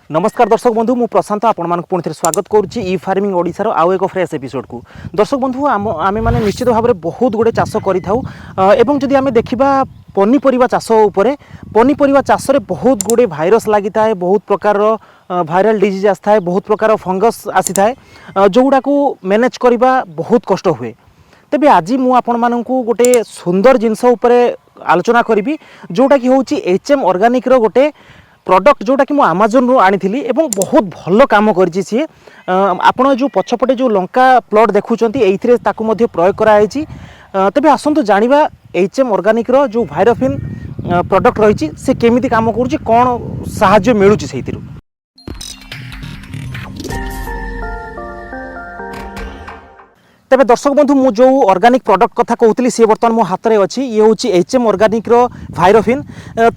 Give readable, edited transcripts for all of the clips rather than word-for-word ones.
नमस्कार दर्शक बंधु मु प्रशांत आपण पुणी थे स्वागत करुच्ची ई फार्मिंग ओडिशार आउ एक फ्रेश एपिसोड को। दर्शक बंधु आम मैंने निश्चित भाव में बहुत गुड़े चाष करूँ जदि आम देखा पनीपरिया चाष उपरे पनीपरिया चाष रे बहुत गुड़े भाइरस लगी था, बहुत प्रकार भाइराल डिजीज आसी था, बहुत प्रकार फंगस आसी था जोगुड़ा को मैनेज करने बहुत कष्ट हुए। तेबे आज मु आपण मानकु गोटे सुंदर जिनस उपरे आलोचना करी जोटा कि होची HM ऑर्गेनिक रो गोटे प्रॉडक्ट जोटा कि आमाजन रू आनी एवं बहुत भल काम करी सी। आपण जो पछपटे जो लंका प्लॉट देखुंत ये प्रयोग कराई। तेबे आसतु जानिबा HM ऑर्गेनिक रो जो भाइरोफिन प्रॉडक्ट रही से केमिति काम करुच्ची, कौन साहाय्य मिलूची सेहितिरु। तेबे दर्शक बंधु मु जो ऑर्गेनिक प्रोडक्ट कथा कहूली सी बर्तमान मो हाथ में अच्छी ये हूँ HM ऑर्गेनिक रो भाइरोफिन।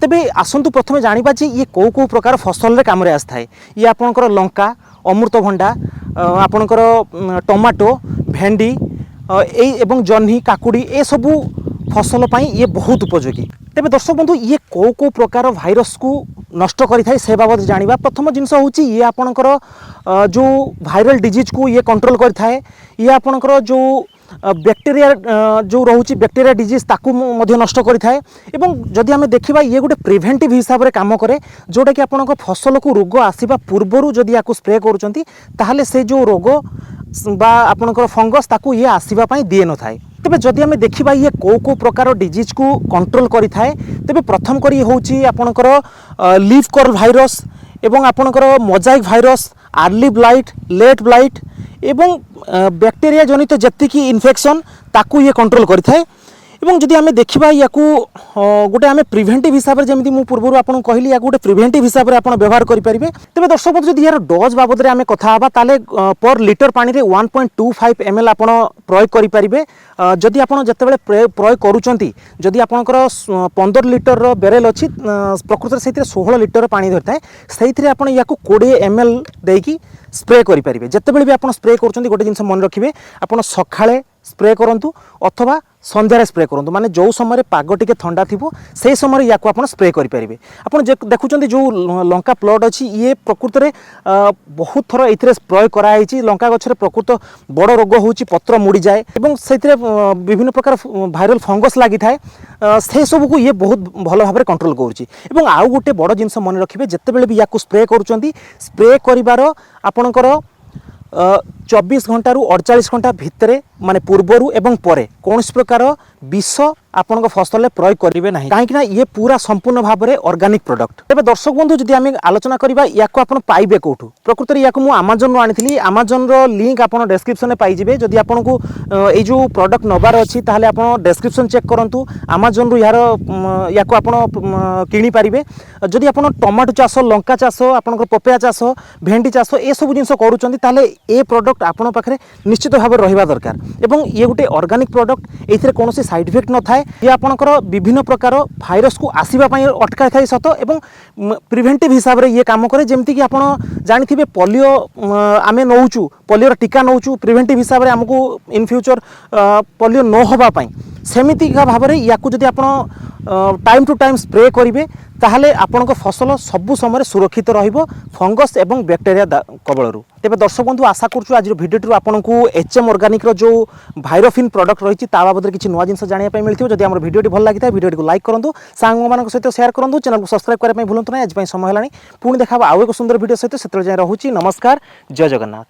तेबे आसतु प्रथम जानिबा जे ये कौ कौ प्रकार फसल रे काम रे आस्था है। ये आपनकर लंका, अमृतभंडा, आपनकर टमाटो, भेंडी एवं जह्नी, काकुड़ी ए सबू फसल पाई ये बहुत उपयोगी। तेबे दर्शक बंधु ये कौ कौ प्रकार भाइरस को नष्ट करिथाय से बाबद जानिबा। प्रथम जिनस होची ये आपनकर जो भाइरल डिजीज को ये कंट्रोल करिथाय। ये आपनकर जो बैक्टीरिया जो रोची बैक्टीरिया डिजीज ताकू मध्य नष्ट करिथाय। एवं जदि आमे देखिबा ये गोटे प्रिवेंटिव हिसाब रे काम करे जोटा कि आपनकर फसल को रोग आसीबा पूर्वरु जदि याकू स्प्रे करूचंती ताहले से जो रोग बा आपनकर फंगस ताकू ये आसीबा पई दिए न थाए। तेबे जदि आमे देखिबा ये कौ कौ प्रकार डिजीज को कंट्रोल करिथाय तेबे प्रथम करी होची आपनकर लीफ कर्ल भाइरस एवं आपनकर mosaic virus, early blight, late blight एवं बैक्टीरिया जनित जेतिकी इन्फेक्शन ताकू ये कंट्रोल करिथाय। एवं जदि आमे देखिबा याकू गोटे आमे प्रिवेंटिव हिसाब रे जेमिति मु पूर्वरु आपन कहली या गोटे प्रिवेंटिव हिसाब रे आपन व्यवहार करि परिबे। तबे दर्शक बंधु जदि यार डोज बाबद रे आमे कथा हबा ताले पर लीटर पानी रे 1.25 ml आपन प्रयोग करि परिबे। जदि आपन जतेबेले प्रयोग करूचंती जदि आपनकर 15 लीटर रो बेरेल अछि प्रकृत रे सेतिरे 16 लीटर पानी धरताय सेतिरे आपन याकू 20 ml देकी स्प्रे करि परिबे। जतेबेले भी आपन स्प्रे करूचंती गोटे जिंस मन रखिबे आपन सखाळे स्प्रे करंतु अथवा संध्यारे स्प्रे करंतु, माने जो समय पाग टिके ठंडा थिबो से समय याकू आपन स्प्रे करि परिबे। आपन देखुचंती जो लंका प्लॉट अछि ये प्रकृत रे बहुत थर एथिरे प्रयोग कराई छि। लंका गछ रे प्रकृत बड़ रोग होछि पत्र मुड़ी जाए एवं सेथिरे विभिन्न प्रकार भाइरल फंगस लागि थाए से सब को ये बहुत भल भाव कंट्रोल करुछि। एवं आउ गोटे बड़ जिंस मन रखिबे जतेबेले भी याकू स्प्रे करूचंती स्प्रे करिवार आपनकर 24 घंटा रु 48 घंटा भितर माने पूर्वरु एवं परे कौन प्रकार विष आपण फसल प्रयोग करेंगे ना, कहीं ये पूरा संपूर्ण भाव में ऑर्गेनिक प्रोडक्ट। तेज दर्शक बंधु जदि आम आलोचना करवा या पाइबे कौटू प्रकृत में या आमाजन आनी आमाजन लिंक आप डेस्क्रिप्शन में पाइबे। जदि आपन को ये जो प्रोडक्ट नबार अच्छी ताहले आप डेस्क्रिप्शन चेक करूँ आमाजन यार या किणी पारे। जदि आप टमाटो चाष, लंका चाष, आप पपया चाष, भेंडी चाष ए सब जिन करूँ ए प्रोडक्ट आपण पाखे निश्चित भाव रहा दरकार। एवं ये गोटे ऑर्गेनिक प्रोडक्ट ये कौन साइड इफेक्ट न थाए। ये आपणकर विभिन्न प्रकार भाइरस को आसवाई अटकाई थाए सत एवं प्रिवेंटिव हिसाब से ये काम करे। जमती कि आप जानी पोलियो आम नौचु पोलियोर टीका नौचु प्रिवेंटिव हिसाब से आमको इन फ्यूचर पोलियो न होगापाई सेमिति भाव में या आप टाइम टू टाइम स्प्रे करेंगे ताहले आपनक फसल सबु समय सुरक्षित रहिबो फंगस एवं बैक्टीरिया कबलरू। तेबे दर्शक बंधु आशा करछु आज भिडियो आपनको HM ऑर्गेनिक रो जो भाइरोफिन प्रोडक्ट रही ता बाबद किसी नुआ जिनस जानिया पई मिलथिबो। जदि हमर भिडियोटी भल लागिता भिडियोटी को लाइक करंतु, सांग मानक सहित शेयर करंतु, चैनल को सब्सक्राइब करबा पई भूलंतु नै। आज पई समय हलानी पुणी देखाबा आउ एक सुंदर भिडियो सहित सेतल जाय रहूची। नमस्कार, जय जगन्नाथ।